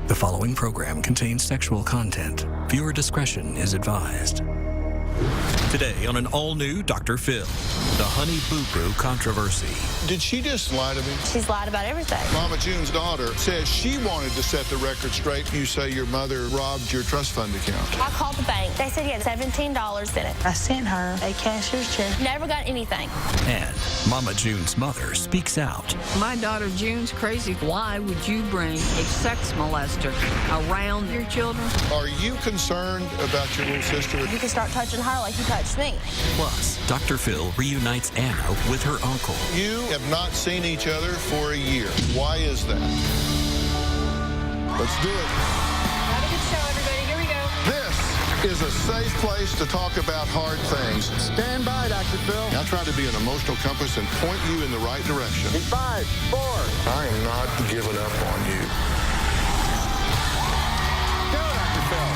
The following program contains sexual content. Viewer discretion is advised. Today on an all-new Dr. Phil, the Honey Boo Boo controversy. Did she just lie to me? She's lied about everything. Mama June's daughter says she wanted to set the record straight. You say your mother robbed your trust fund account. I called the bank. They said he had $17 in it. I sent her a cashier's check. Never got anything. And Mama June's mother speaks out. My daughter June's crazy. Why would you bring a sex molester around your children? Are you concerned about your little sister? You can start touching her like you touched me. Plus, Dr. Phil reunites Anna with her uncle. You have not seen each other for a year. Why is that? Let's do it. Have a good show, everybody. Here we go. This is a safe place to talk about hard things. Stand by, Dr. Phil. I'll try to be an emotional compass and point you in the right direction. In 5, 4. I am not giving up on you. Go, Dr. Phil.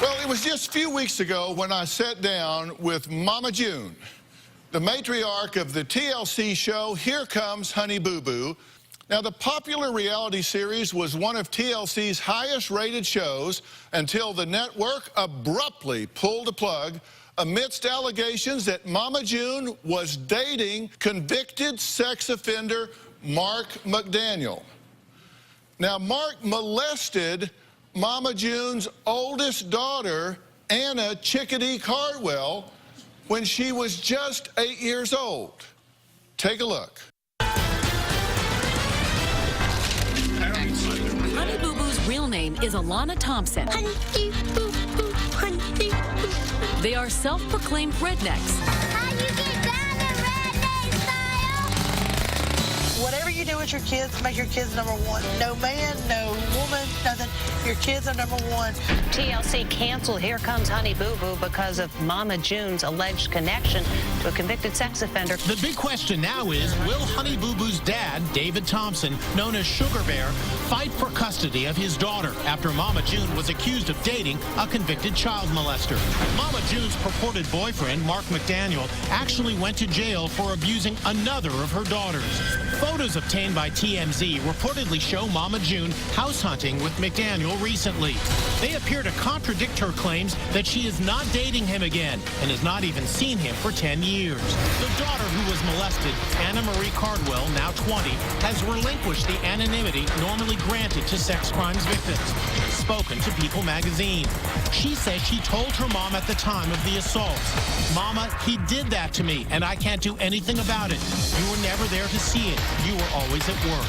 Well, it was just a few weeks ago when I sat down with Mama June, the matriarch of the TLC show, Here Comes Honey Boo Boo. Now, the popular reality series was one of TLC's highest-rated shows until the network abruptly pulled the plug amidst allegations that Mama June was dating convicted sex offender Mark McDaniel. Now, Mark molested Mama June's oldest daughter, Anna Chickadee Cardwell, when she was just 8 years old. Take a look. Honey Boo Boo's real name is Alana Thompson. Honey Boo Boo, Honey Boo Boo. They are self-proclaimed rednecks. How you get down the redneck style? Whatever you do with your kids, make your kids number one. No man, no woman, nothing. Your kids are number one. TLC canceled Here Comes Honey Boo Boo because of Mama June's alleged connection to a convicted sex offender. The big question now is, will Honey Boo Boo's dad, David Thompson, known as Sugar Bear, fight for custody of his daughter after Mama June was accused of dating a convicted child molester? Mama June's purported boyfriend, Mark McDaniel, actually went to jail for abusing another of her daughters. Photos obtained by TMZ reportedly show Mama June house hunting with McDaniel recently. They appear to contradict her claims that she is not dating him again and has not even seen him for 10 years. The daughter who was molested, Anna Marie Cardwell, now 20, has relinquished the anonymity normally granted to sex crimes victims. Spoken to People magazine. She says she told her mom at the time of the assaults, "Mama, he did that to me, and I can't do anything about it. You were never there to see it. You were always at work."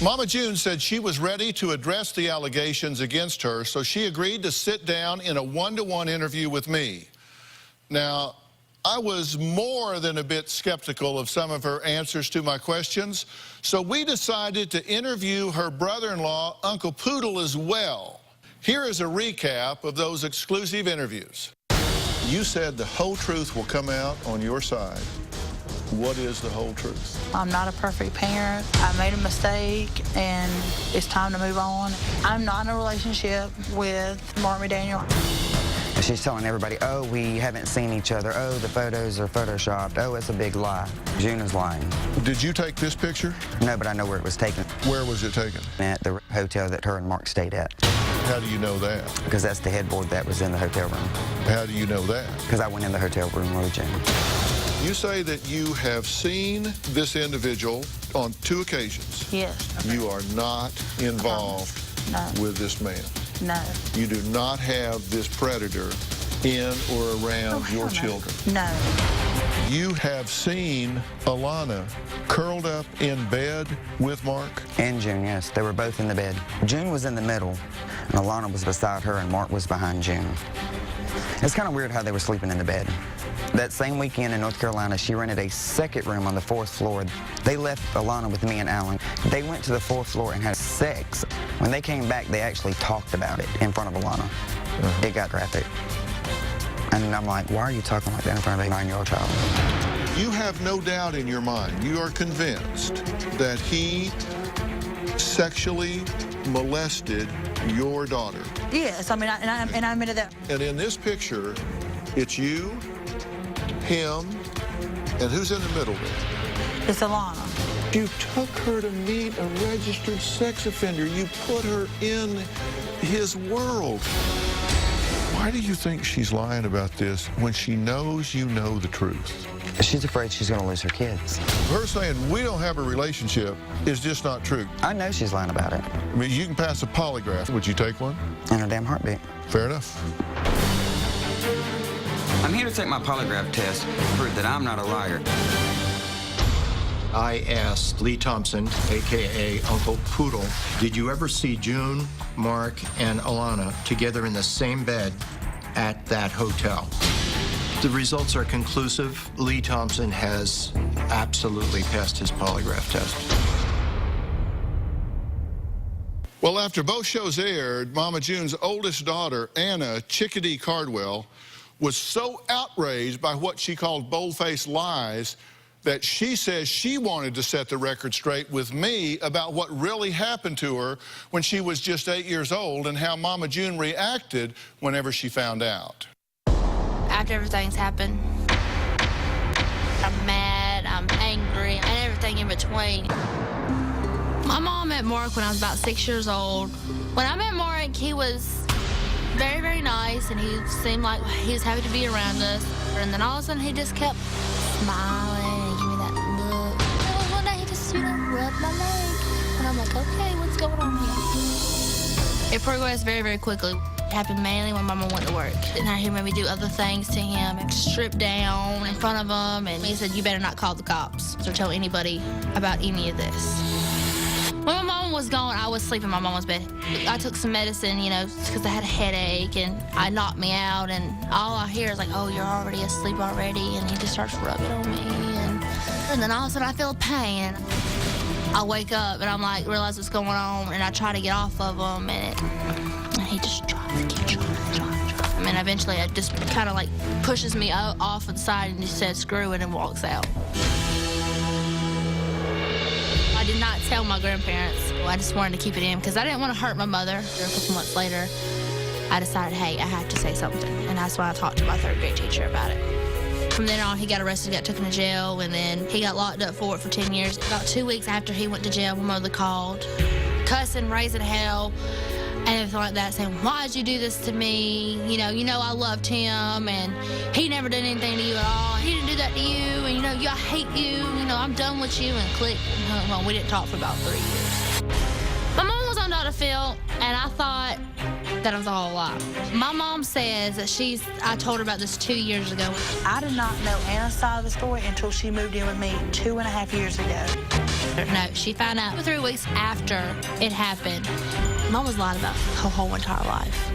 Mama June said she was ready to address the allegations against her, so she agreed to sit down in a one-to-one interview with me. Now, I was more than a bit skeptical of some of her answers to my questions, so we decided to interview her brother-in-law, Uncle Poodle, as well. Here is a recap of those exclusive interviews. You said the whole truth will come out on your side. What is the whole truth? I'm not a perfect parent. I made a mistake, and it's time to move on. I'm not in a relationship with Mark McDaniel. She's telling everybody, oh, we haven't seen each other. Oh, the photos are photoshopped. Oh, it's a big lie. June is lying. Did you take this picture? No, but I know where it was taken. Where was it taken? At the hotel that her and Mark stayed at. How do you know that? Because that's the headboard that was in the hotel room. How do you know that? Because I went in the hotel room with June. You say that you have seen this individual on 2 occasions. Yes. You are not involved No. with this man. No. You do not have this predator in or around your children. No. You have seen Alana curled up in bed with Mark? And June, yes. They were both in the bed. June was in the middle, and Alana was beside her, and Mark was behind June. It's kind of weird how they were sleeping in the bed. That same weekend in North Carolina, she rented a second room on the 4th floor. They left Alana with me and Alan. They went to the 4th floor and had sex. When they came back, they actually talked about it in front of Alana. It got graphic. And I'm like, why are you talking like that in front of a 9-year-old child? You have no doubt in your mind, you are convinced that he sexually molested your daughter. Yes, I mean, and I admitted that. And in this picture, it's you, him, and who's in the middle there? It's Alana. You took her to meet a registered sex offender. You put her in his world. Why do you think she's lying about this when she knows you know the truth? She's afraid she's going to lose her kids. Her saying we don't have a relationship is just not true. I know she's lying about it. I mean, you can pass a polygraph. Would you take one? In her damn heartbeat. Fair enough. I'm here to take my polygraph test to prove that I'm not a liar. I asked Lee Thompson, a.k.a. Uncle Poodle, did you ever see June, Mark, and Alana together in the same bed at that hotel? The results are conclusive. Lee Thompson has absolutely passed his polygraph test. Well, after both shows aired, Mama June's oldest daughter, Anna Chickadee Cardwell, was so outraged by what she called bold-faced lies that she says she wanted to set the record straight with me about what really happened to her when she was just 8 years old and how Mama June reacted whenever she found out. After everything's happened, I'm mad, I'm angry, and everything in between. My mom met Mark when I was about 6 years old. When I met Mark, he was very, very nice, and he seemed like he was happy to be around us. And then all of a sudden, he just kept smiling and giving me that look. And one day, he just, rubbed my leg. And I'm like, okay, what's going on here? It progressed very, very quickly. It happened mainly when Mama went to work. And he made me do other things to him, and strip down in front of him. And he said, you better not call the cops or tell anybody about any of this. When my mom was gone, I was sleeping in my mama's bed. I took some medicine, because I had a headache, and I knocked me out, and all I hear is like, oh, you're already asleep already, and he just starts rubbing on me, and then all of a sudden I feel pain. I wake up, and I'm like, realize what's going on, and I try to get off of him, and he just keeps trying. And eventually it just kind of like pushes me off to the side, and he said, screw it, and walks out. I did not tell my grandparents. I just wanted to keep it in because I didn't want to hurt my mother. A couple months later, I decided, hey, I have to say something. And that's why I talked to my third grade teacher about it. From then on, he got arrested, got taken to jail, and then he got locked up for it for 10 years. About 2 weeks after he went to jail, my mother called, cussing, raising hell, and everything like that, saying, why'd you do this to me? You know I loved him, and he never did anything to you at all. He didn't do that to you, and I hate you. I'm done with you, and click. Well, we didn't talk for about 3 years. My mom was on Dr. Phil, and I thought that it was all a lie. My mom says that I told her about this 2 years ago. I did not know Anna's side of the story until she moved in with me 2.5 years ago. No, she found out 3 weeks after it happened. Mom was lying about her whole entire life.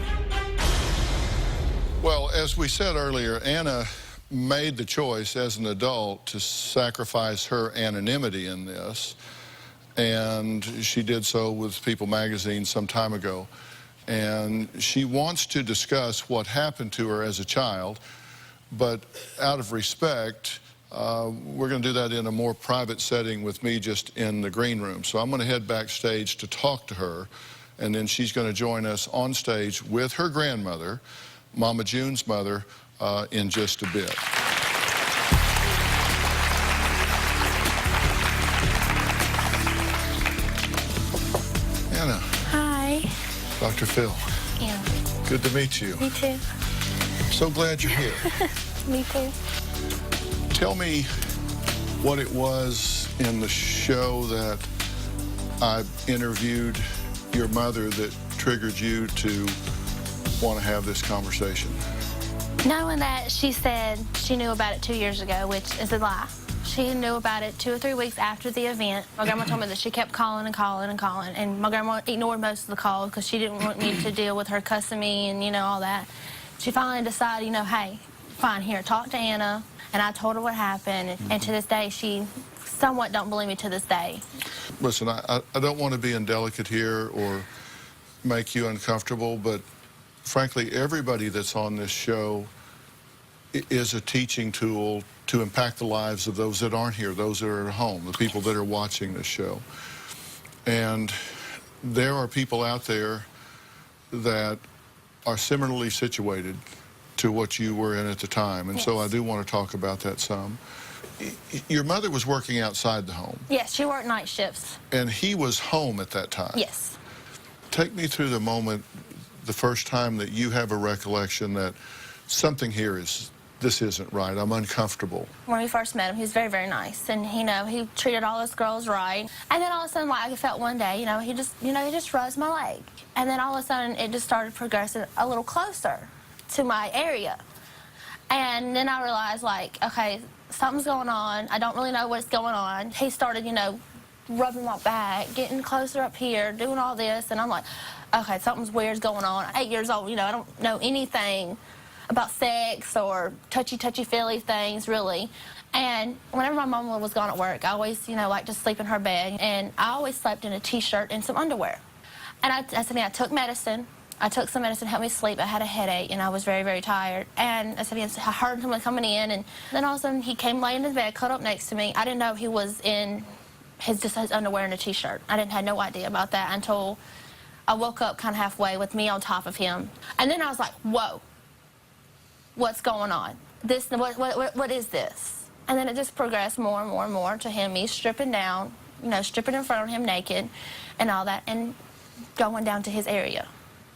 Well, as we said earlier, Anna made the choice as an adult to sacrifice her anonymity in this, and she did so with People magazine some time ago. And she wants to discuss what happened to her as a child, but out of respect, we're going to do that in a more private setting with me just in the green room. So I'm going to head backstage to talk to her, and then she's going to join us on stage with her grandmother, Mama June's mother, in just a bit. Anna. Hi. Dr. Phil. Yeah. Good to meet you. Me too. So glad you're here. Me too. Tell me what it was in the show that I interviewed your mother that triggered you to want to have this conversation. Knowing that she said she knew about it 2 years ago, which is a lie. She knew about it 2 or 3 weeks after the event. My grandma told me that she kept calling and calling and calling, and my grandma ignored most of the calls because she didn't want me to deal with her cussing me and, all that. She finally decided, hey, fine, here, talk to Anna. And I told her what happened, and to this day, she somewhat don't believe me to this day. Listen, I don't want to be indelicate here or make you uncomfortable, but frankly, everybody that's on this show is a teaching tool to impact the lives of those that aren't here, those that are at home, the people that are watching this show. And there are people out there that are similarly situated to what you were in at the time. And so I do want to talk about that some. Your mother was working outside the home. Yes, she worked night shifts. And he was home at that time. Yes. Take me through the moment, the first time that you have a recollection that something here this isn't right, I'm uncomfortable. When we first met him, he was very, very nice. And, he treated all those girls right. And then all of a sudden, like I felt one day, he just rubs my leg. And then all of a sudden, it just started progressing a little closer to my area. And then I realized, like, okay, something's going on. I don't really know what's going on. He started, rubbing my back, getting closer up here, doing all this. And I'm like, okay, something's weird's going on. 8 years old, I don't know anything about sex or touchy-feely things, really. And whenever my mom was gone at work, I always, liked to sleep in her bed. And I always slept in a T-shirt and some underwear. And I took medicine. I took some medicine to help me sleep. I had a headache, and I was very, very tired. And I heard him coming in, and then all of a sudden, he came laying in bed, cuddled up next to me. I didn't know he was in his underwear and a T-shirt. I had no idea about that until I woke up kind of halfway with me on top of him. And then I was like, whoa. What's going on? What is this? And then it just progressed more and more and more to me stripping down, stripping in front of him naked and all that, and going down to his area.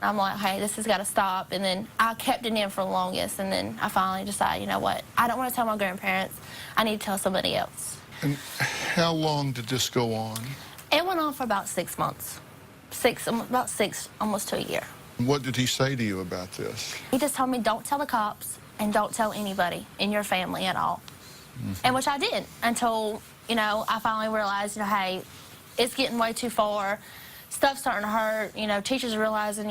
I'm like, hey, this has got to stop. And then I kept it in for the longest, and then I finally decided, you know what? I don't want to tell my grandparents. I need to tell somebody else. And how long did this go on? It went on for about 6 months. About six, almost to a year. What did he say to you about this? He just told me, don't tell the cops and don't tell anybody in your family at all. And which I didn't until, I finally realized, hey, it's getting way too far. Stuff's starting to hurt. Teachers are realizing,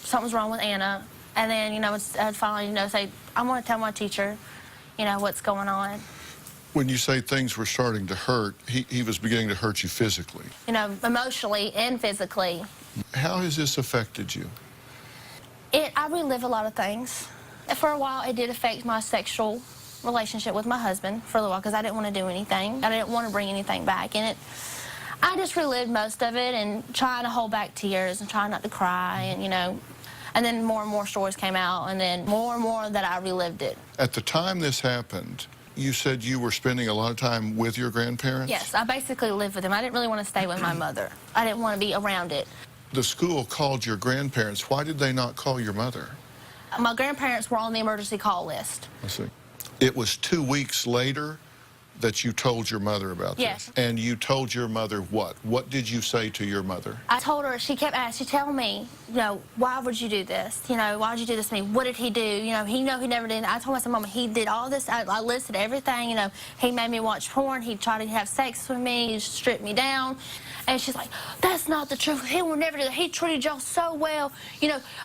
something's wrong with Anna. And then, I'd finally, say, I'm going to tell my teacher, what's going on. When you say things were starting to hurt, he was beginning to hurt you physically. Emotionally and physically. How has this affected you? I relive a lot of things. For a while, it did affect my sexual relationship with my husband for a little while because I didn't want to do anything. I didn't want to bring anything back. And I just relived most of it and trying to hold back tears and trying not to cry. And then more and more stories came out, and then more and more that I relived it. At the time this happened, you said you were spending a lot of time with your grandparents? Yes, I basically lived with them. I didn't really want to stay with my mother. I didn't want to be around it. The school called your grandparents. Why did they not call your mother? My grandparents were on the emergency call list. I see. It was 2 weeks later that you told your mother about this? And you told your mother what? What did you say to your mother? I told her, she kept asking, she told me, why would you do this? Why would you do this to me? What did he do? He never did. I told my mom, he did all this. I listed everything. He made me watch porn. He tried to have sex with me. He stripped me down. And she's like, that's not the truth. He will never do that. He treated y'all so well.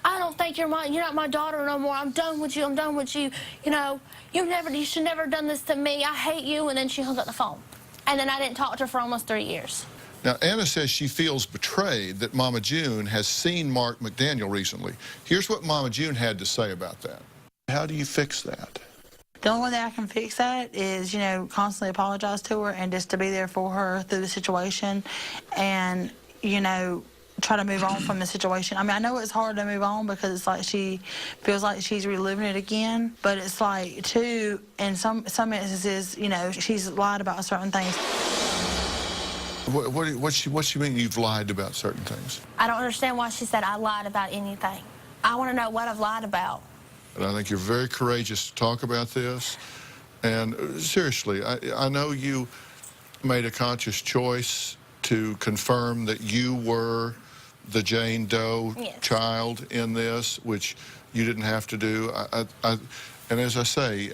I don't think you're not my daughter no more. I'm done with you. I'm done with you. You should never have done this to me. I hate you. And then she hung up the phone. And then I didn't talk to her for almost 3 years. Now, Anna says she feels betrayed that Mama June has seen Mark McDaniel recently. Here's what Mama June had to say about that. How do you fix that? The only way that I can fix that is, constantly apologize to her and just to be there for her through the situation and, try to move on from the situation. I know it's hard to move on because it's like she feels like she's reliving it again, but it's like, too, in some instances, she's lied about certain things. What you mean you've lied about certain things? I don't understand why she said I lied about anything. I want to know what I've lied about. And I think you're very courageous to talk about this. And seriously, I know you made a conscious choice to confirm that you were the Jane Doe child in this, which you didn't have to do. And as I say,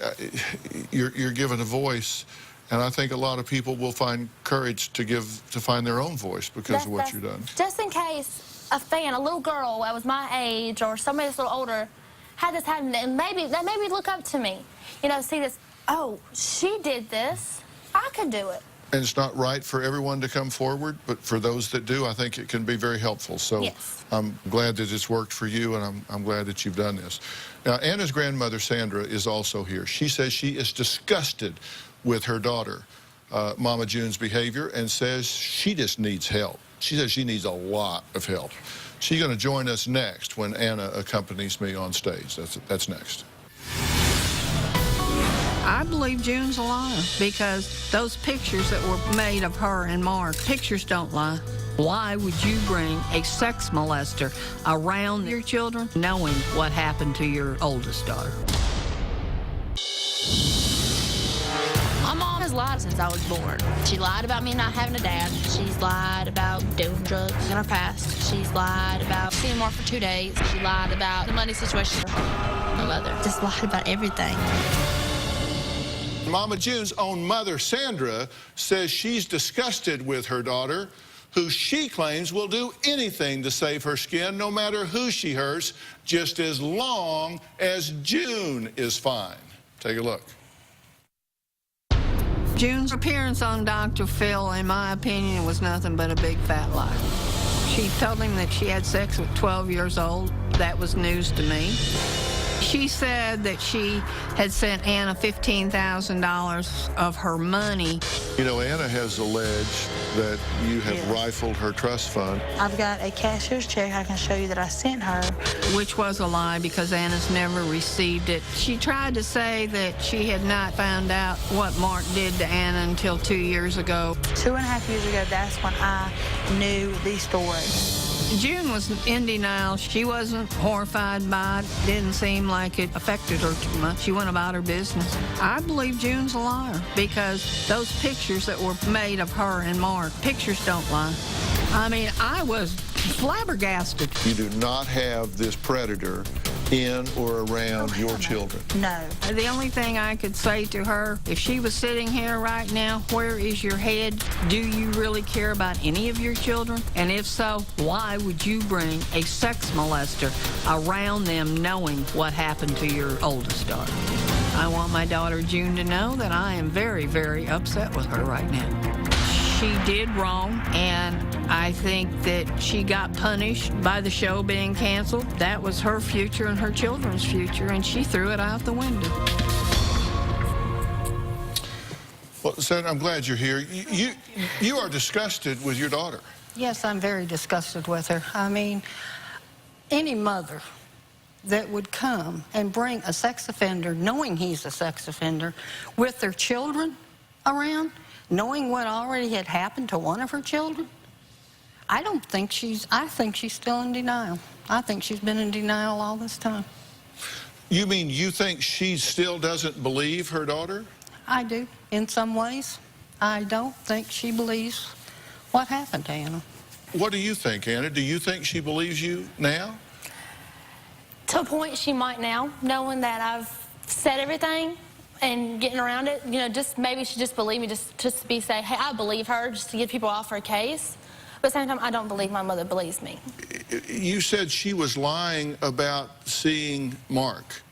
you're given a voice, and I think a lot of people will find courage to find their own voice because of what you've done. Just in case a little girl that was my age or somebody that's a little older had this happen, and maybe look up to me, see this, oh, she did this, I could do it. And it's not right for everyone to come forward, but for those that do, I think it can be very helpful. So Yes. I'm glad that it's worked for you, and I'm glad that you've done this. Now, Anna's grandmother, Sandra, is also here. She says she is disgusted with her daughter, Mama June's behavior, and says she just needs help. She says she needs a lot of help. She's going to join us next when Anna accompanies me on stage. That's next. I believe June's a liar because those pictures that were made of her and Mark, pictures don't lie. Why would you bring a sex molester around your children knowing what happened to your oldest daughter? My mom has lied since I was born. She lied about me not having a dad. She's lied about doing drugs in her past. She's lied about seeing Mark for 2 days. She lied about the money situation. My mother just lied about everything. Mama June's own mother, Sandra, says she's disgusted with her daughter, who she claims will do anything to save her skin, no matter who she hurts, just as long as June is fine. Take a look. June's appearance on Dr. Phil, in my opinion, was nothing but a big fat lie. She told him that she had sex at 12 years old. That was news to me. She said that she had sent Anna $15,000 of her money. You know, Anna has alleged that you have rifled her trust fund. I've got a cashier's check I can show you that I sent her. Which was a lie because Anna's never received it. She tried to say that she had not found out what Mark did to Anna until 2 years ago. 2.5 years ago, that's when I knew the story. June was in denial. She wasn't horrified by it. Didn't seem like it affected her too much. She went about her business. I believe June's a liar because those pictures that were made of her and Mark, pictures don't lie. I mean, I was flabbergasted. You do not have this predator in or around your children. No. The only thing I could say to her, if she was sitting here right now, where is your head? Do you really care about any of your children? And if so, why would you bring a sex molester around them knowing what happened to your oldest daughter? I want my daughter June to know that I am very, very upset with her right now. She did wrong, and I think that she got punished by the show being canceled. That was her future and her children's future, and she threw it out the window. Well, Senator, I'm glad you're here. You are disgusted with your daughter. Yes, I'm very disgusted with her. I mean, any mother that would come and bring a sex offender, knowing he's a sex offender, with their children around, knowing what already had happened to one of her children, I think she's still in denial. I think she's been in denial all this time. You mean you think she still doesn't believe her daughter? I do, in some ways. I don't think she believes what happened to Anna. What do you think, Anna? Do you think she believes you now? To a point, she might now, knowing that I've said everything and getting around it. You know, just maybe she just believed me, just to say, hey, I believe her, just to get people off her case. But at the same time, I don't believe my mother believes me. You said she was lying about seeing Mark,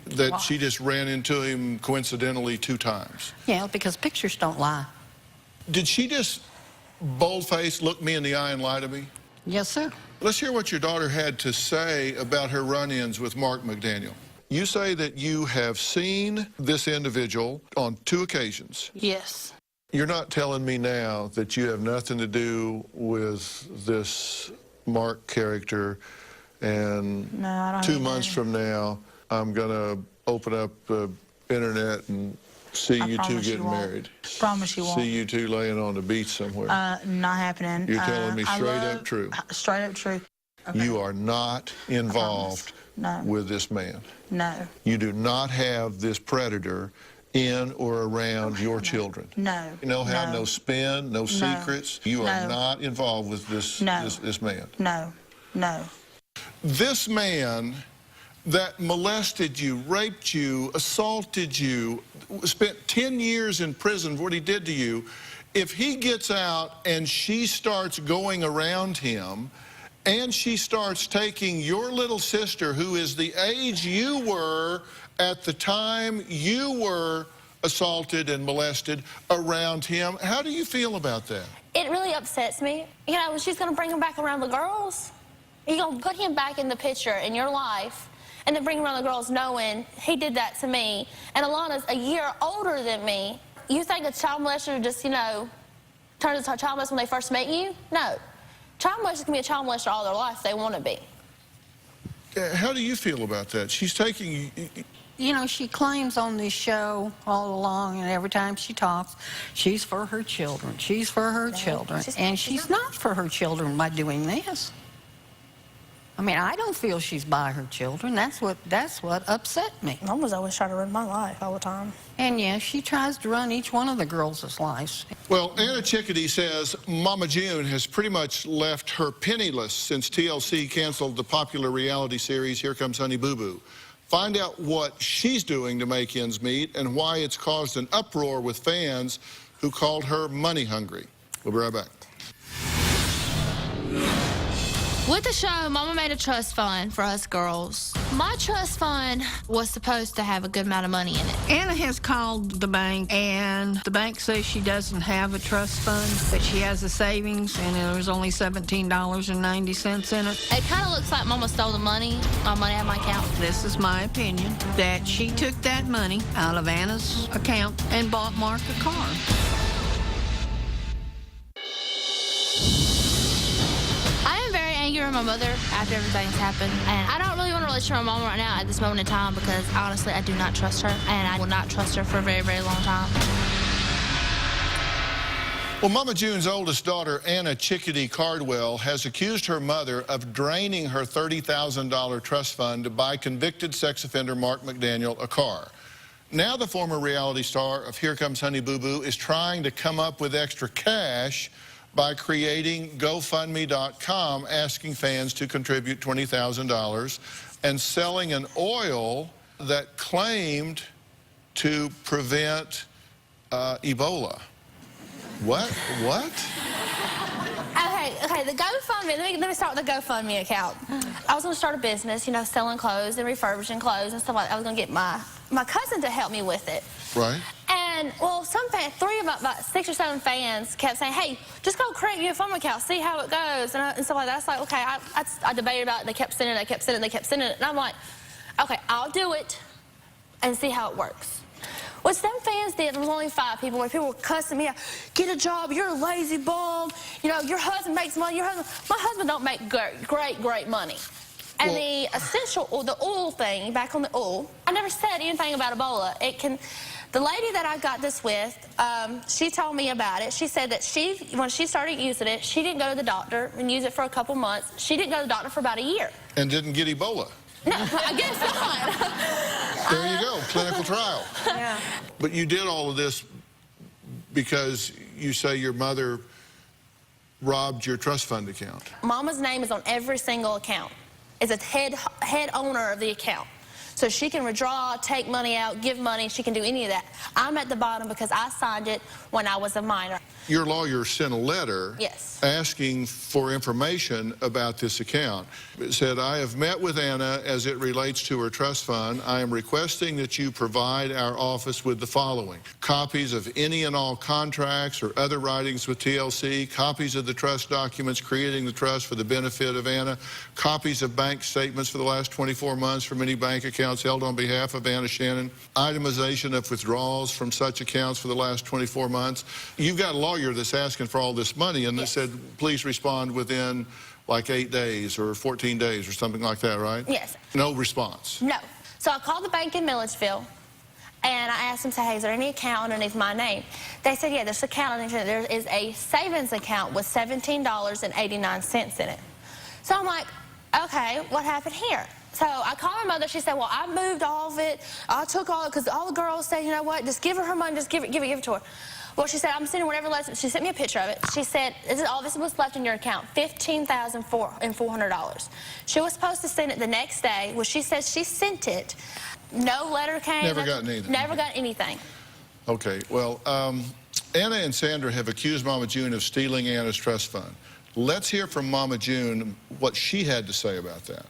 that she just ran into him coincidentally 2 times. Yeah, because pictures don't lie. Did she just bold-faced look me in the eye and lie to me? Yes, sir. Let's hear what your daughter had to say about her run-ins with Mark McDaniel. You say that you have seen this individual on 2 occasions. Yes. You're not telling me now that you have nothing to do with this Mark character, and No, I don't 2 months from now, I'm going to open up the internet and see you two getting married. Promise you won't. See you two laying on the beach somewhere. Not happening. You're telling me straight up true. Straight up true. Okay. You are not involved with this man. No. You do not have this predator in or around your children. No. No have no spin, no secrets. You are not involved with this man. No. No. This man that molested you, raped you, assaulted you, spent 10 years in prison for what he did to you, if he gets out and she starts going around him, and she starts taking your little sister, who is the age you were at the time you were assaulted and molested around him. How do you feel about that? It really upsets me. You know, she's going to bring him back around the girls. You're going to put him back in the picture in your life and then bring him around the girls knowing he did that to me. And Alana's a year older than me. You think a child molester just, you know, turns into a child molester when they first meet you? No. Child molesters can be a child molester all their life if they want to be. How do you feel about that? She's taking... You know, she claims on this show all along, and every time she talks, she's for her children. She's for her children. And she's not for her children by doing this. I mean, I don't feel she's by her children. That's what upset me. Mom was always trying to run my life all the time. And yeah, she tries to run each one of the girls' lives. Well, Anna Chickadee says Mama June has pretty much left her penniless since TLC canceled the popular reality series Here Comes Honey Boo Boo. Find out what she's doing to make ends meet and why it's caused an uproar with fans who called her money hungry. We'll be right back. With the show, Mama made a trust fund for us girls. My trust fund was supposed to have a good amount of money in it. Anna has called the bank, and the bank says she doesn't have a trust fund, that she has a savings, and there's only $17.90 in it. It kind of looks like Mama stole the money, my money out of my account. This is my opinion, that she took that money out of Anna's account and bought Mark a car. Angry with my mother after everything's happened, and I don't really want a relationship with my mom right now at this moment in time because honestly I do not trust her, and I will not trust her for a very, very long time. Well, Mama June's oldest daughter, Anna Chickadee Cardwell, has accused her mother of draining her $30,000 trust fund to buy convicted sex offender Mark McDaniel a car. Now the former reality star of Here Comes Honey Boo Boo is trying to come up with extra cash by creating GoFundMe.com, asking fans to contribute $20,000 and selling an oil that claimed to prevent Ebola. What? Okay, the GoFundMe, let me start with the GoFundMe account. I was going to start a business, you know, selling clothes and refurbishing clothes and stuff like that. I was going to get my cousin to help me with it. Right. And, well, some fans, about 6 or 7 fans kept saying, hey, just go create your GoFundMe account, see how it goes, and stuff like that. It's like, okay, I debated about it. They kept sending it. And I'm like, okay, I'll do it and see how it works. What some fans did, there was only 5 people, where people were cussing me out. Get a job, you're a lazy bum. You know, your husband makes money. My husband don't make great money. And the oil thing, back on the oil, I never said anything about Ebola. The lady that I got this with, she told me about it. She said that when she started using it, she didn't go to the doctor and use it for a couple months. She didn't go to the doctor for about a year. And didn't get Ebola. No, I guess not. There you go, clinical trial. Yeah. But you did all of this because you say your mother robbed your trust fund account. Mama's name is on every single account. Is a head owner of the account. So she can withdraw, take money out, give money. She can do any of that. I'm at the bottom because I signed it when I was a minor. Your lawyer sent a letter asking for information about this account. It said, I have met with Anna as it relates to her trust fund. I am requesting that you provide our office with the following: copies of any and all contracts or other writings with TLC, copies of the trust documents creating the trust for the benefit of Anna, copies of bank statements for the last 24 months from any bank accounts held on behalf of Anna Shannon, itemization of withdrawals from such accounts for the last 24 months. You've got a lawyer that's asking for all this money, and they said, please respond within like 8 days or 14 days or something like that, right? Yes. No response. No. So I called the bank in Milledgeville, and I asked them, hey, is there any account underneath my name? They said, yeah, there's an account underneath. There is a savings account with $17.89 in it. So I'm like, okay, what happened here? So I called my mother. She said, well, I moved all of it. I took all it because all the girls said, you know what, just give her her money, just give it to her. Well, she said, I'm sending whatever left. She sent me a picture of it. She said, all this was left in your account, $15,400. She was supposed to send it the next day. Well, she said she sent it. No letter came. Never got anything. Never got anything. Okay, well, Anna and Sandra have accused Mama June of stealing Anna's trust fund. Let's hear from Mama June what she had to say about that.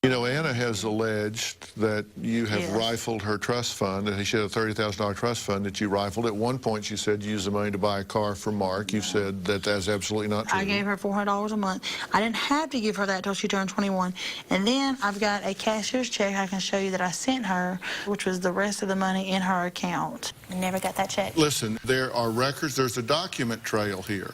You know, Anna has alleged that you have Yes. rifled her trust fund, and she had a $30,000 trust fund that you rifled. At one point, she said you used the money to buy a car for Mark. You've said that that's absolutely not true. I gave her $400 a month. I didn't have to give her that until she turned 21. And then I've got a cashier's check I can show you that I sent her, which was the rest of the money in her account. I never got that check. Listen, there are records. There's a document trail here.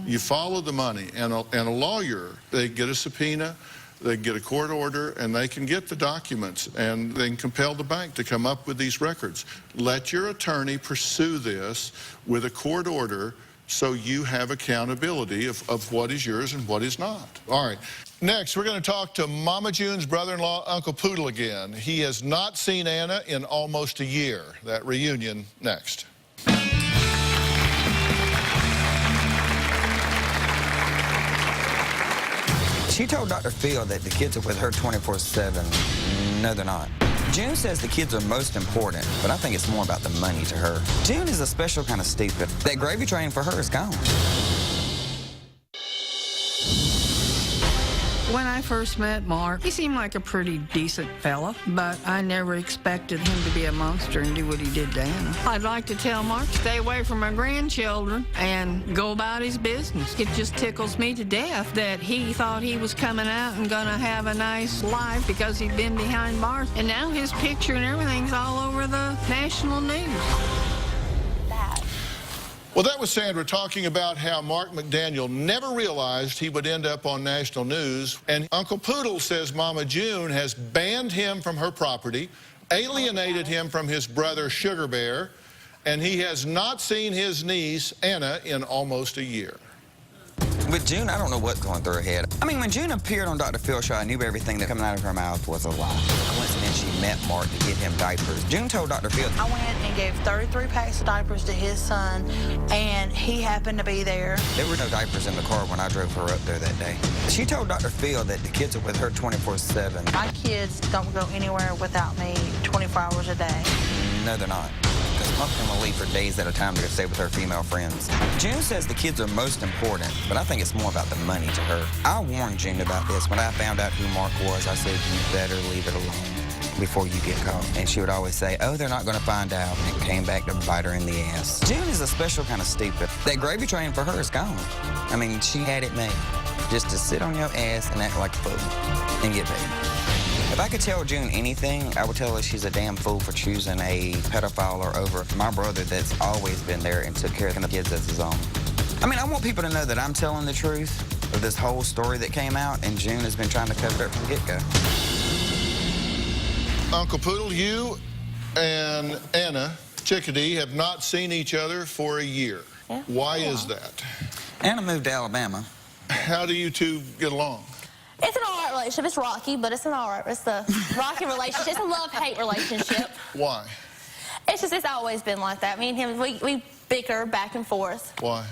You follow the money, and a lawyer, they get a subpoena, they get a court order, and they can get the documents, and they can compel the bank to come up with these records. Let your attorney pursue this with a court order so you have accountability of what is yours and what is not. All right. Next, we're going to talk to Mama June's brother-in-law, Uncle Poodle, again. He has not seen Anna in almost a year. That reunion next. She told Dr. Phil that the kids are with her 24/7. No, they're not. June says the kids are most important, but I think it's more about the money to her. June is a special kind of stupid. That gravy train for her is gone. When I first met Mark, he seemed like a pretty decent fella, but I never expected him to be a monster and do what he did to Anna. I'd like to tell Mark to stay away from my grandchildren and go about his business. It just tickles me to death that he thought he was coming out and gonna have a nice life because he'd been behind bars, and now his picture and everything's all over the national news. Well, that was Sandra talking about how Mark McDaniel never realized he would end up on national news. And Uncle Poodle says Mama June has banned him from her property, alienated him from his brother Sugar Bear, and he has not seen his niece Anna in almost a year. With June, I don't know what's going through her head. I mean, when June appeared on Dr. Phil's show, I knew everything that coming out of her mouth was a lie. Coincidentally, she met Mark to get him diapers. June told Dr. Phil, I went and gave 33 packs of diapers to his son, and he happened to be there. There were no diapers in the car when I drove her up there that day. She told Dr. Phil that the kids are with her 24/7. My kids don't go anywhere without me 24 hours a day. No, they're not. Because Pumpkin will leave for days at a time to go stay with her female friends. June says the kids are most important, but I think it's more about the money to her. I warned June about this. When I found out who Mark was, I said, you better leave it alone before you get caught. And she would always say, oh, they're not going to find out. And it came back to bite her in the ass. June is a special kind of stupid. That gravy train for her is gone. I mean, she had it made. Just to sit on your ass and act like a fool and get paid. If I could tell June anything, I would tell her she's a damn fool for choosing a pedophile over my brother that's always been there and took care of the kids as his own. I mean, I want people to know that I'm telling the truth of this whole story that came out, and June has been trying to cover it up from the get-go. Uncle Poodle, you and Anna Chickadee have not seen each other for a year. Yeah. Why is that? Anna moved to Alabama. How do you two get along? It's an all right relationship. It's rocky, but it's an all right. It's a rocky relationship. It's a love-hate relationship. Why? It's always been like that. Me and him, we bicker back and forth. Why?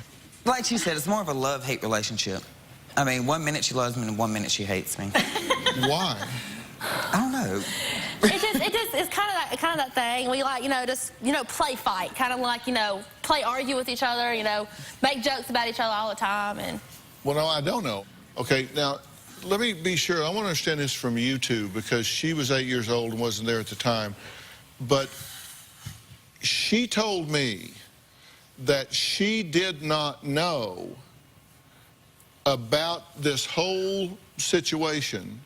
Like she said, it's more of a love-hate relationship. I mean, 1 minute she loves me and 1 minute she hates me. Why? I don't know. It's kind of that thing. We like, play fight. Kind of like, play argue with each other, make jokes about each other all the time. And Well, no, I don't know. Okay, now, let me be sure. I want to understand this from you two, because she was 8 years old and wasn't there at the time. But she told me that she did not know about this whole situation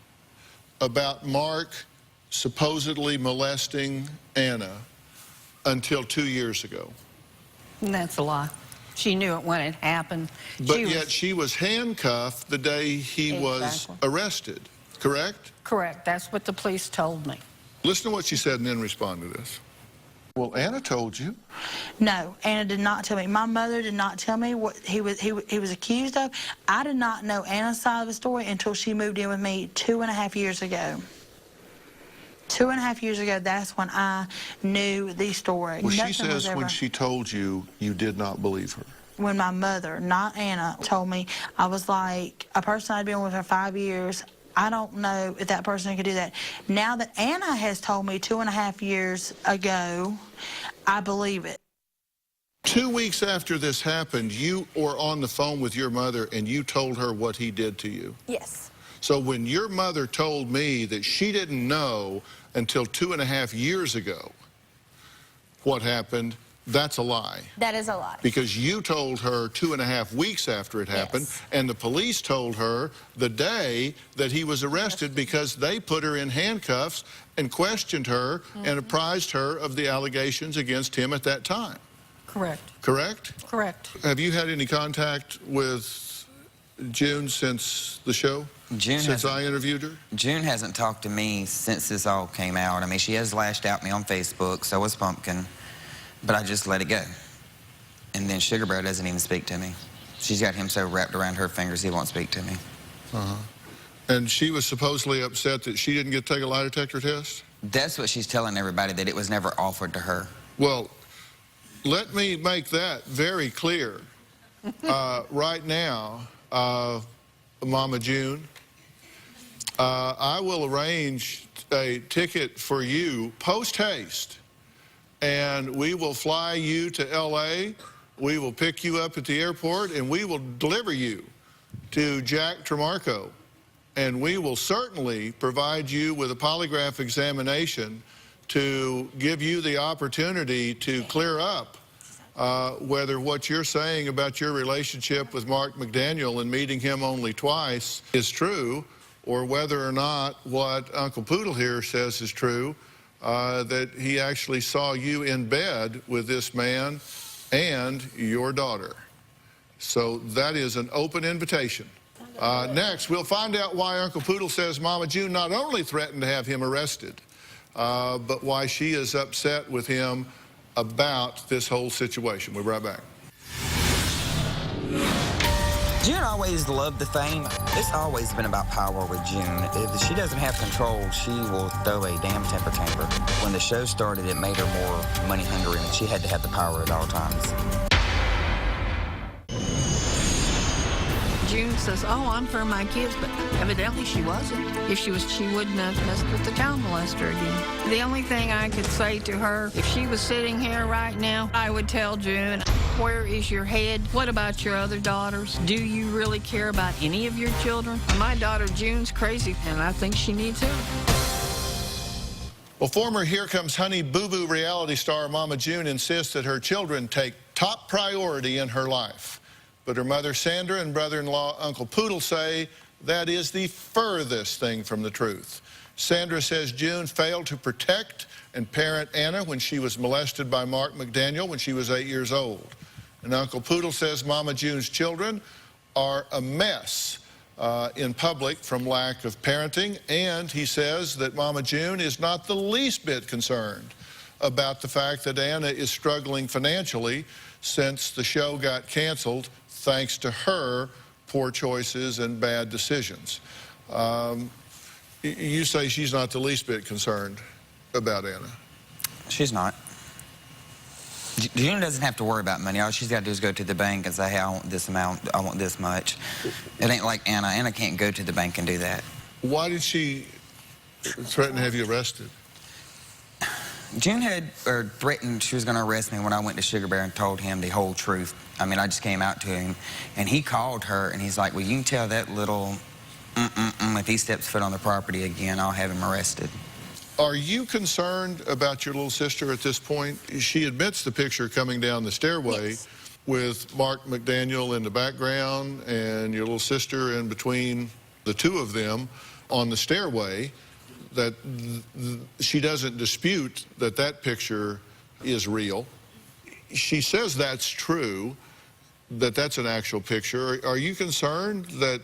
about Mark supposedly molesting Anna until 2 years ago. And that's a lie. She knew it when it happened. But yet she was handcuffed the day he was arrested, correct? Correct. That's what the police told me. Listen to what she said and then respond to this. Well, Anna told you. No, Anna did not tell me. My mother did not tell me what he was accused of. I did not know Anna's side of the story until she moved in with me 2.5 years ago. 2.5 years ago, that's when I knew the story. Well, Nothing she says was when she told you, you did not believe her. When my mother, not Anna, told me, I was like, a person I'd been with for 5 years, I don't know if that person could do that. Now that Anna has told me 2.5 years ago, I believe it. 2 weeks after this happened, you were on the phone with your mother and you told her what he did to you. yes. So when your mother told me that she didn't know until 2.5 years ago what happened, that's a lie. That is a lie. Because you told her 2.5 weeks after it happened, Yes. and the police told her the day that he was arrested because they put her in handcuffs and questioned her and apprised her of the allegations against him at that time. Correct. Correct? Correct. Have you had any contact with June since the show? Since I interviewed her? June hasn't talked to me since this all came out. I mean, she has lashed out at me on Facebook, so has Pumpkin, but I just let it go. And then Sugar Bear doesn't even speak to me. She's got him so wrapped around her fingers he won't speak to me. And she was supposedly upset that she didn't get to take a lie detector test? That's what she's telling everybody, that it was never offered to her. Well, let me make that very clear. Right now, Mama June, I will arrange a ticket for you post-haste, and we will fly you to L.A., we will pick you up at the airport, and we will deliver you to Jack Tremarco, and we will certainly provide you with a polygraph examination to give you the opportunity to clear up whether what you're saying about your relationship with Mark McDaniel and meeting him only twice is true, or whether or not what Uncle Poodle here says is true, that he actually saw you in bed with this man and your daughter. So that is an open invitation. Next, we'll find out why Uncle Poodle says Mama June not only threatened to have him arrested, but why she is upset with him about this whole situation. We'll be right back. June always loved the fame. It's always been about power with June. If she doesn't have control, she will throw a damn temper tantrum. When the show started, it made her more money hungry, and she had to have the power at all times. June says, oh, I'm for my kids, but evidently she wasn't. If she was, she wouldn't have messed with the child molester again. The only thing I could say to her, if she was sitting here right now, I would tell June, where is your head? What about your other daughters? Do you really care about any of your children? My daughter June's crazy, and I think she needs help. Well, former Here Comes Honey Boo Boo reality star Mama June insists that her children take top priority in her life. But her mother Sandra and brother-in-law Uncle Poodle say that is the furthest thing from the truth. Sandra says June failed to protect and parent Anna when she was molested by Mark McDaniel when she was 8 years old. And Uncle Poodle says Mama June's children are a mess in public from lack of parenting, and he says that Mama June is not the least bit concerned about the fact that Anna is struggling financially since the show got canceled thanks to her poor choices and bad decisions. You say she's not the least bit concerned about Anna. She's not. June doesn't have to worry about money. All she's got to do is go to the bank and say, hey, I want this amount, I want this much. It ain't like Anna. Anna can't go to the bank and do that. Why did she threaten to have you arrested? June had threatened she was going to arrest me when I went to Sugar Bear and told him the whole truth. I mean, I just came out to him, and he called her, and he's like, well, you can tell that little if he steps foot on the property again, I'll have him arrested. Are you concerned about your little sister at this point? She admits the picture coming down the stairway with Mark McDaniel in the background and your little sister in between the two of them on the stairway, that she doesn't dispute that that picture is real. She says that's true, that that's an actual picture. Are you concerned that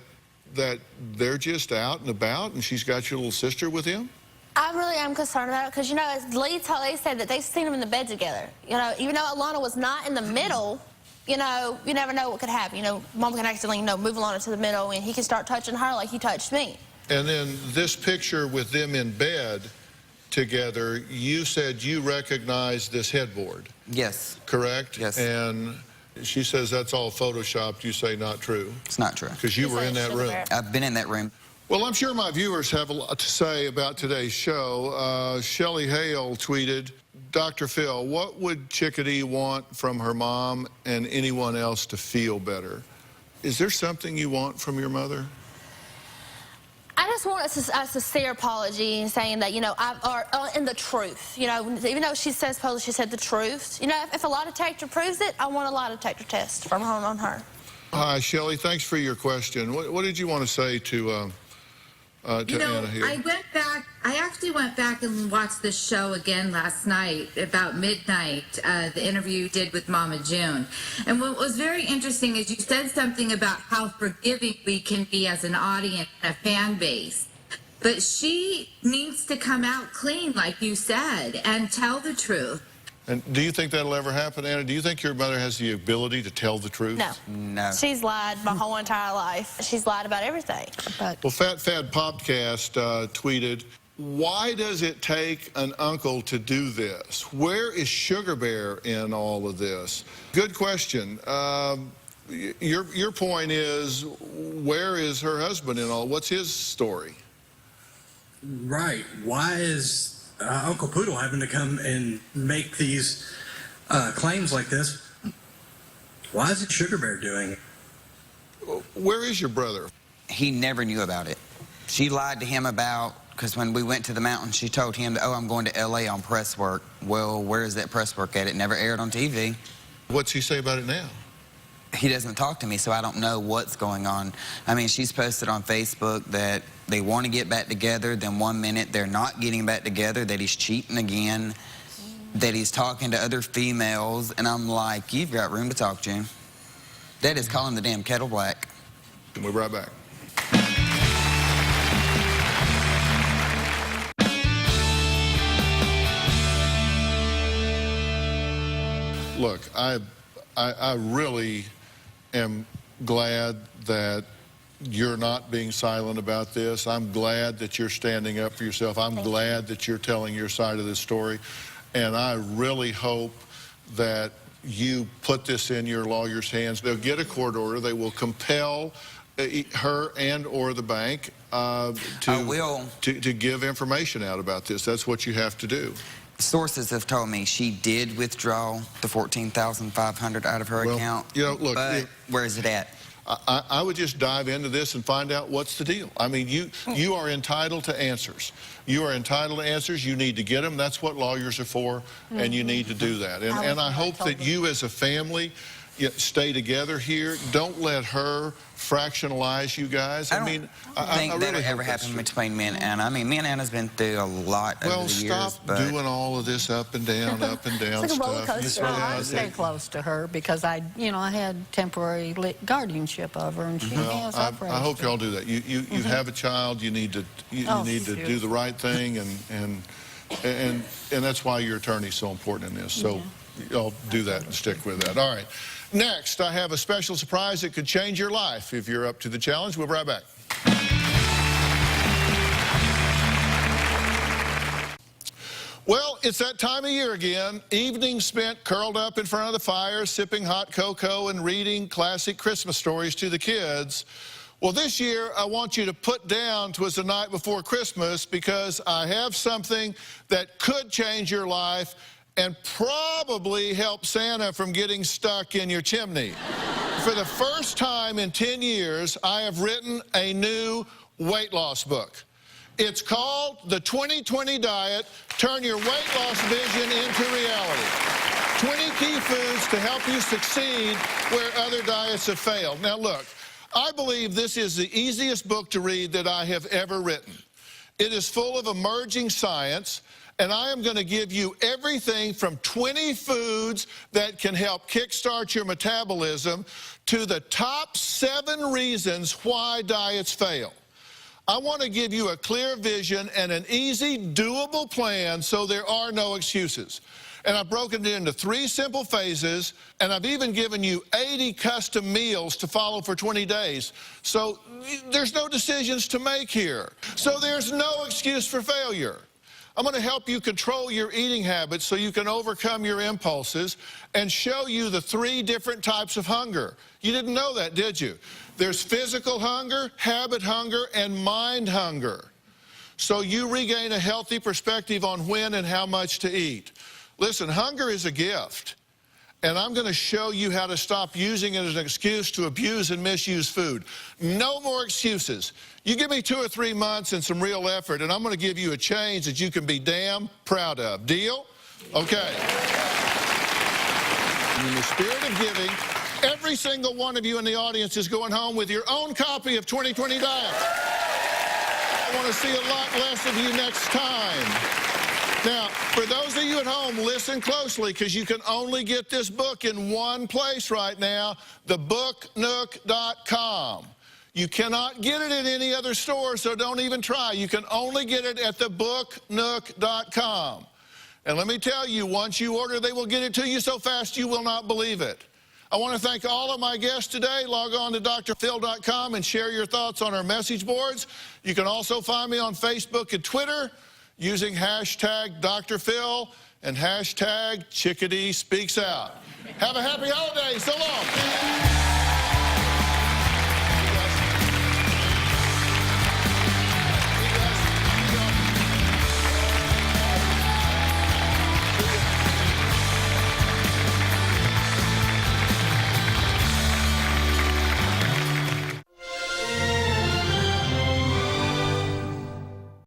they're just out and about and she's got your little sister with him? I really am concerned about it because, you know, as Lee said that they've seen them in the bed together. You know, even though Alana was not in the middle, you know, you never know what could happen. You know, Mom can accidentally, you know, move Alana to the middle and he can start touching her like he touched me. And then this picture with them in bed together, you said you recognized this headboard. Yes. Correct? Yes. And she says that's all photoshopped. You say not true. It's not true. Because you were in that room. I've been in that room. Well, I'm sure my viewers have a lot to say about today's show. Shelley Hale tweeted, Dr. Phil, what would Chickadee want from her mom and anyone else to feel better? Is there something you want from your mother? just want a sincere apology and saying that, you know, in the truth. You know, even though she says supposedly she said the truth. You know, if a lie detector proves it, I want a lie detector test from her on her. Hi, Shelley. Thanks for your question. What did you want to say to Anna here? I actually went back and watched the show again last night, about midnight, the interview you did with Mama June. And what was very interesting is you said something about how forgiving we can be as an audience and a fan base. But she needs to come out clean, like you said, and tell the truth. And do you think that'll ever happen, Anna? Do you think your mother has the ability to tell the truth? No. No. She's lied my whole entire life. She's lied about everything. But Well, Fat Fad Popcast tweeted, why does it take an uncle to do this? Where is Sugar Bear in all of this? Good question. Your point is, where is her husband in all? What's his story? Right. Why is Uncle Poodle having to come and make these claims like this? Why is it Sugar Bear doing it? Where is your brother? He never knew about it. She lied to him because when we went to the mountain, she told him, oh, I'm going to L.A. on press work. Well, where is that press work at? It never aired on TV. What's he say about it now? He doesn't talk to me, so I don't know what's going on. I mean, she's posted on Facebook that they want to get back together, then 1 minute they're not getting back together, that he's cheating again, that he's talking to other females, and I'm like, you've got room to talk, June. That is calling the damn kettle black. And we'll be right back. Look, I really am glad that you're not being silent about this. I'm glad that you're standing up for yourself. I'm glad that you're telling your side of this story. And I really hope that you put this in your lawyer's hands. They'll get a court order. They will compel her and or the bank to give information out about this. That's what you have to do. Sources have told me she did withdraw the $14,500 out of her account. You know, look, but where is it at? I would just dive into this and find out what's the deal. I mean, you are entitled to answers. You are entitled to answers. You need to get them. That's what lawyers are for, and you need to do that. And I hope that you as a family stay together here. Don't let her fractionalize you guys. I mean, I think that'll ever happen between me and Anna. I mean, me and Anna's been through a lot over the years. Well, stop doing all of this up and down It's like a stuff. roller coaster. I stay close to her because I had temporary guardianship of her, and she has operated. I hope y'all do that. You have a child. You need to do the right thing, and that's why your attorney's so important in this. So y'all do that and stick with that. All right. Next, I have a special surprise that could change your life if you're up to the challenge. We'll be right back. Well, it's that time of year again. Evenings spent curled up in front of the fire, sipping hot cocoa and reading classic Christmas stories to the kids. Well, this year, I want you to put down 'twas the night before Christmas, because I have something that could change your life and probably help Santa from getting stuck in your chimney. For the first time in 10 years, I have written a new weight loss book. It's called The 2020 Diet, Turn Your Weight Loss Vision into Reality. 20 key foods to help you succeed where other diets have failed. Now look, I believe this is the easiest book to read that I have ever written. It is full of emerging science, and I am going to give you everything from 20 foods that can help kickstart your metabolism to the top 7 reasons why diets fail. I want to give you a clear vision and an easy, doable plan so there are no excuses. And I've broken it into 3 simple phases, and I've even given you 80 custom meals to follow for 20 days. So there's no decisions to make here. So there's no excuse for failure. I'm going to help you control your eating habits so you can overcome your impulses and show you the 3 different types of hunger. You didn't know that, did you? There's physical hunger, habit hunger, and mind hunger. So you regain a healthy perspective on when and how much to eat. Listen, hunger is a gift, and I'm going to show you how to stop using it as an excuse to abuse and misuse food. No more excuses. You give me 2 or 3 months and some real effort, and I'm going to give you a change that you can be damn proud of. Deal? Okay. In the spirit of giving, every single one of you in the audience is going home with your own copy of 2020 Diet. I want to see a lot less of you next time. Now, for those of you at home, listen closely, because you can only get this book in one place right now, thebooknook.com. You cannot get it in any other store, so don't even try. You can only get it at thebooknook.com. And let me tell you, once you order, they will get it to you so fast you will not believe it. I want to thank all of my guests today. Log on to drphil.com and share your thoughts on our message boards. You can also find me on Facebook and Twitter using hashtag Dr. Phil and hashtag Chickadee Speaks Out. Have a happy holiday. So long.